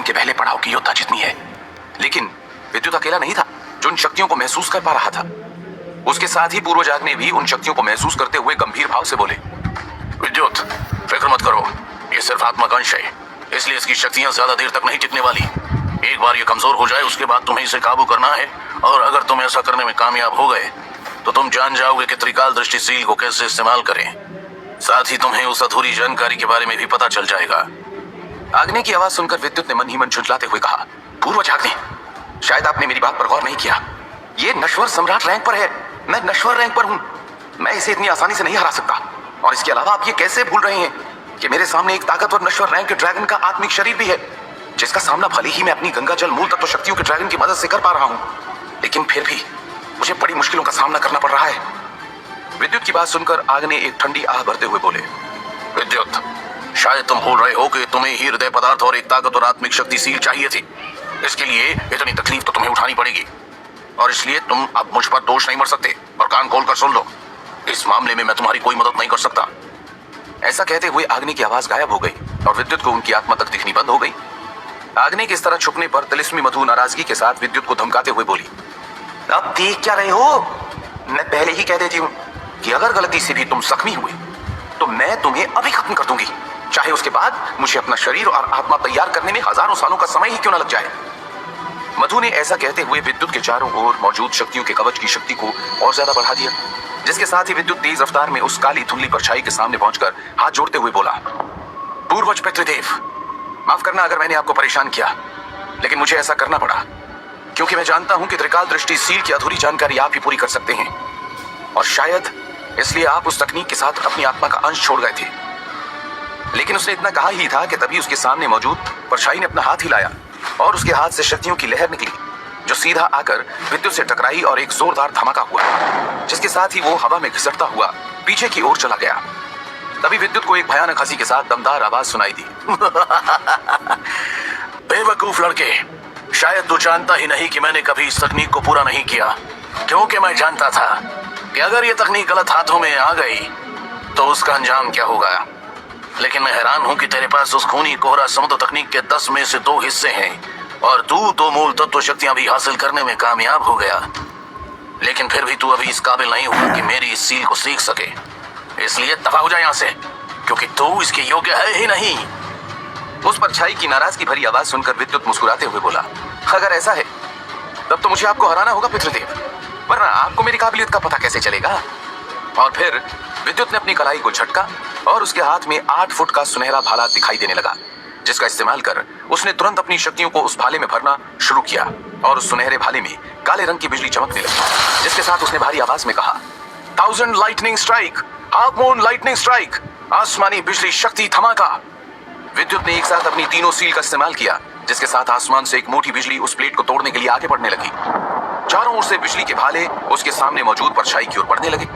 के पहले पड़ाव की योद्धा जितनी है, लेकिन विद्युत अकेला नहीं था जो उन शक्तियों को महसूस कर पा रहा था। उसके साथ ही पूर्वजाग्नि भी उन शक्तियों को महसूस करते हुए गंभीर भाव से बोले, विद्युत, फिक्र मत करो, ये सिर्फ आत्मा का अंश है, इसलिए इसकी शक्तियां ज्यादा देर तक नहीं टिकने वाली। एक बार ये कमजोर हो जाए उसके बाद तुम्हें इसे काबू करना है, और अगर तुम ऐसा करने में कामयाब हो गए तो तुम जान जाओगे कि त्रिकाल दृष्टि सील को कैसे इस्तेमाल करें। साथ ही तुम्हें उस अधूरी जानकारी के बारे में भी पता चल जाएगा। आग्नि की आवाज सुनकर विद्युत ने मन ही मन झुंझलाते हुए कहा, पूर्वजाग्नि, शायद आपने मेरी बात पर गौर नहीं किया। ये नश्वर सम्राट रैंक पर है, मैं नश्वर रैंक पर हूँ, मैं इसे इतनी आसानी से नहीं हरा सकता। और इसके अलावा आप ये कैसे भूल रहे हैं कि मेरे सामने एक ताकतवर नश्वर रैंक के ड्रैगन का आत्मिक शरीर भी है, जिसका सामना भले ही मैं अपनी गंगा जल मूल तत्व शक्तियों के ड्रैगन की मदद से कर पा रहा हूँ, लेकिन फिर भी मुझे बड़ी मुश्किलों का सामना करना पड़ रहा है। विद्युत की बात सुनकर आग ने एक ठंडी आह भरते हुए बोले, विद्युत, शायद तुम भूल रहे हो कि तुम्हें ही हृदय पदार्थ और एक ताकतवर आत्मिक शक्ति सील चाहिए थी। इसके लिए इतनी तकलीफ तो तुम्हें उठानी पड़ेगी, और इसलिए तुम अब मुझ पर दोष नहीं मर सकते। और कान खोलकर सुन लो, इस मामले में मैं तुम्हारी कोई मदद नहीं कर सकता। ऐसा कहते हुए आग्नि की आवाज गायब हो गई और विद्युत को उनकी आत्मा तक दिखनी बंद हो गई। आग्नि की इस तरह छुपने पर तिलिस्मी मधु नाराजगी के साथ विद्युत को धमकाते हुए बोली, अब देख क्या रहे हो? मैं पहले ही कह देती हूँ कि अगर गलती से भी तुम जख्मी हुए तो मैं तुम्हें अभी खत्म कर दूंगी, चाहे उसके बाद मुझे अपना शरीर और आत्मा तैयार करने में हजारों सालों का समय ही क्यों न लग जाए। मधु ने ऐसा कहते हुए विद्युत के चारों ओर मौजूद शक्तियों के कवच की शक्ति को और ज्यादा बढ़ा दिया, जिसके साथ ही विद्युत तेज रफ्तार में उस काली धुंधली परछाई के सामने पहुंचकर हाथ जोड़ते हुए बोला, पूर्वज पितृदेव, माफ करना अगर मैंने आपको परेशान किया, लेकिन मुझे ऐसा करना पड़ा क्योंकि मैं जानता हूं कि त्रिकाल दृष्टि सील की अधूरी जानकारी आप ही पूरी कर सकते हैं, और शायद इसलिए आप उस तकनीक के साथ अपनी आत्मा का अंश छोड़ गए थे। लेकिन उसने इतना कहा ही था कि तभी उसके सामने मौजूद परछाई ने अपना हाथ हिलाया और उसके हाथ से शक्तियों की लहर निकली, जो सीधा आकर विद्युत से टकराई और एक जोरदार धमाका हुआ, जिसके साथ ही वो हवा में घिसटता हुआ पीछे की ओर चला गया। तभी विद्युत को एक भयानक हंसी के साथ दमदार आवाज सुनाई दी, बेवकूफ लड़के, शायद तू जानता ही नहीं कि मैंने कभी इस तकनीक को पूरा नहीं किया, क्योंकि मैं जानता था कि अगर ये तकनीक गलत हाथों में आ गई तो उसका अंजाम क्या होगा। लेकिन मैं हैरान हूं कि तेरे पास उस खूनी कोहरा समुद्र तकनीक के 10 में से 2 हिस्से हैं, और तू तो मूल तत्व शक्तियां भी हासिल करने में कामयाब हो गया, लेकिन फिर भी तू अभी इस काबिल नहीं हुआ कि मेरी इस सील को सीख सके। इसलिए दफा हो जाए यहाँ से, क्योंकि तू इसके योग्य है ही नहीं। उस परछाई की नाराजगी भरी आवाज सुनकर विद्युत मुस्कुराते हुए बोला, अगर ऐसा है तब तो मुझे आपको हराना होगा पितृदेव, वरना आपको मेरी काबिलियत का पता कैसे चलेगा। और फिर विद्युत ने अपनी कलाई को झटका और उसके हाथ में 8 फुट का सुनहरा भाला दिखाई देने लगा, जिसका इस्तेमाल कर उसने तुरंत अपनी शक्तियों को उस भाले में भरना शुरू किया, और उस सुनहरे भाले में काले रंग की बिजली चमकने लगी, जिसके साथ उसने भारी आवाज में कहा, 1000 lightning strike, half moon lightning strike, आसमानी बिजली शक्ति धमाका। विद्युत ने एक साथ अपनी तीनों सील का इस्तेमाल किया, जिसके साथ आसमान से एक मोटी बिजली उस प्लेट को तोड़ने के लिए आगे बढ़ने लगी। चारों ओर से बिजली के भाले उसके सामने मौजूद परछाई की ओर बढ़ने लगे।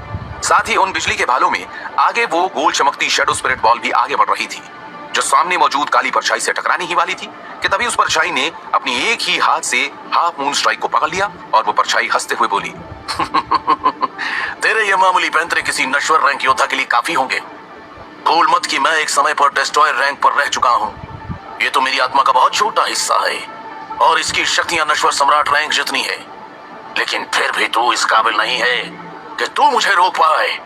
साथ ही उन बिजली के भालों में आगे वो गोल चमकती शैडो स्पिरिट बॉल भी आगे बढ़ रही थी, जो सामने मौजूद काली परछाई से टकराने ही वाली थी कि तभी उस परछाई ने अपनी एक ही हाथ से हाफ मून स्ट्राइक को पकड़ लिया, और वो परछाई हंसते हुए बोली, तेरे ये मामूली पैंतरे किसी नश्वर रैंक योद्धा के लिए काफी होंगे। भूल मत कि मैं एक समय पर डेस्ट्रॉयर रैंक पर रह चुका हूँ। ये तो मेरी आत्मा का बहुत छोटा हिस्सा है, और इसकी शक्तियां नश्वर सम्राट रैंक जितनी है, लेकिन फिर भी तू इस काबिल नहीं है कि तू मुझे रोक पाए।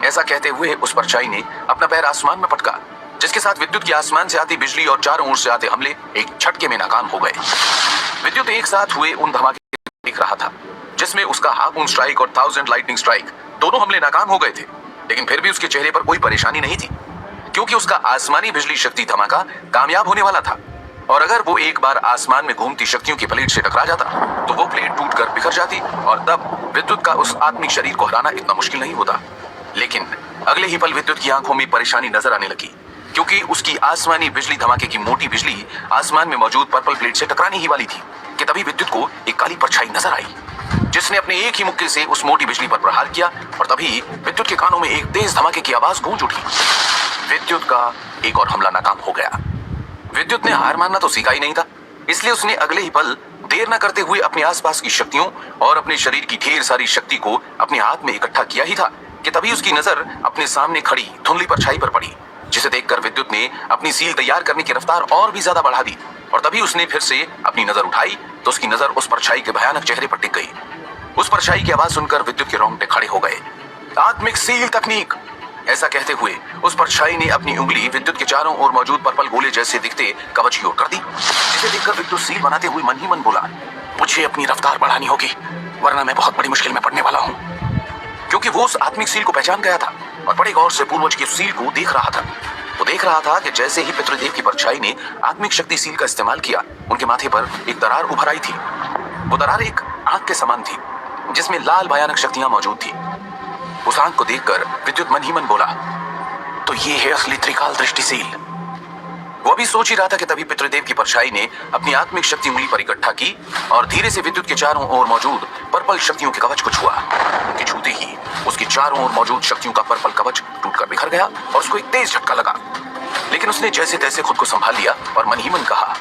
ऐसा कहते हुए उस परछाई ने अपना पैर आसमान में पटका, जिसके साथ विद्युत की आसमान से आती बिजली और चारों ओर से आते हमले एक झटके में नाकाम हो गए। विद्युत एक साथ हुए उन धमाके देख रहा था, जिसमें उसका हाफ मून स्ट्राइक और 1000 लाइटनिंग स्ट्राइक दोनों हमले नाकाम हो गए थे, लेकिन फिर भी उसके चेहरे पर कोई परेशानी नहीं थी, क्योंकि उसका आसमानी बिजली शक्ति धमाका कामयाब होने वाला था। और अगर वो एक बार आसमान में घूमती शक्तियों की प्लेट से टकरा जाता तो वो प्लेट टूटकर बिखर जाती, और तब विद्युत का उस आत्मिक शरीर को हराना इतना मुश्किल नहीं होता। लेकिन अगले ही पल विद्युत की आंखों में परेशानी नजर आने लगी, क्योंकि उसकी आसमानी बिजली धमाके की मोटी बिजली आसमान में मौजूद पर्पल प्लेट से टकराने ही वाली थी कि तभी विद्युत को एक काली परछाई नजर आई, जिसने अपने एक ही मुक्के से उस मोटी बिजली पर प्रहार किया, और तभी विद्युत के कानों में एक तेज धमाके की आवाज गूंज उठी। विद्युत का एक और हमला नाकाम हो गया। विद्युत ने हार मानना तो सीखा ही नहीं था, इसलिए उसने अगले ही पल देर न करते हुए अपने आसपास की शक्तियों और अपने शरीर की ढेर सारी शक्ति को अपने हाथ में इकट्ठा किया ही था कि तभी उसकी नजर अपने सामने खड़ी धुंधली परछाई पर पड़ी, जिसे देखकर विद्युत ने अपनी सील तैयार करने की रफ्तार और भी ज्यादा बढ़ा दी और तभी उसने फिर से अपनी नजर उठाई तो उसकी नजर उस परछाई के भयानक चेहरे पर टिक गई। उस परछाई की आवाज सुनकर विद्युत के रोंगटे खड़े हो गए। आत्मिक सील तकनीक, ऐसा कहते हुए उस परछाई ने अपनी उंगली विद्युत के चारों ओर मौजूद पर्पल गोले जैसे दिखते कवच की ओर कर दी, जिसे देखकर विद्युत सील बनाते हुए मन ही मन बोला, मुझे अपनी रफ्तार बढ़ानी होगी वरना मैं बहुत बड़ी मुश्किल में पड़ने वाला हूं। क्योंकि वो उस आत्मिक सील को पहचान गया था और बड़े गौर से पूर्वज की सील को देख रहा था। वो देख रहा था कि जैसे ही पितृदेव की परछाई ने आत्मिक शक्ति सील का इस्तेमाल किया, उनके माथे पर एक दरार उभर आई थी। वो दरार एक आंख के समान थी जिसमें लाल भयानक शक्तियां मौजूद थी। उस आंख को देखकर विद्युत मन ही मन बोला, तो ये है असली त्रिकाल दृष्टि सील। वो अभी सोच ही रहा था कि तभी पितृदेव की परछाई ने अपनी आत्मिक शक्ति उंगली पर इकट्ठा की और धीरे से विद्युत के चारों ओर मौजूद पर्पल शक्तियों के कवच को छुआ। उनके छूते ही उसकी चारों ओर मौजूद शक्तियों का पर्पल कवच टूटकर बिखर गया और उसको एक तेज झटका लगा। लेकिन उसने जैसे तैसे खुद को संभाल लिया और मन ही मन कहा,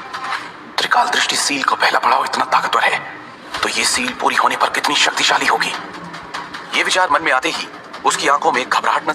त्रिकाल दृष्टि सील का पहला पड़ाव इतना ताकतवर है तो ये सील पूरी होने पर कितनी शक्तिशाली होगी। ये विचार मन में आते ही उसकी आंखों में घबराहट न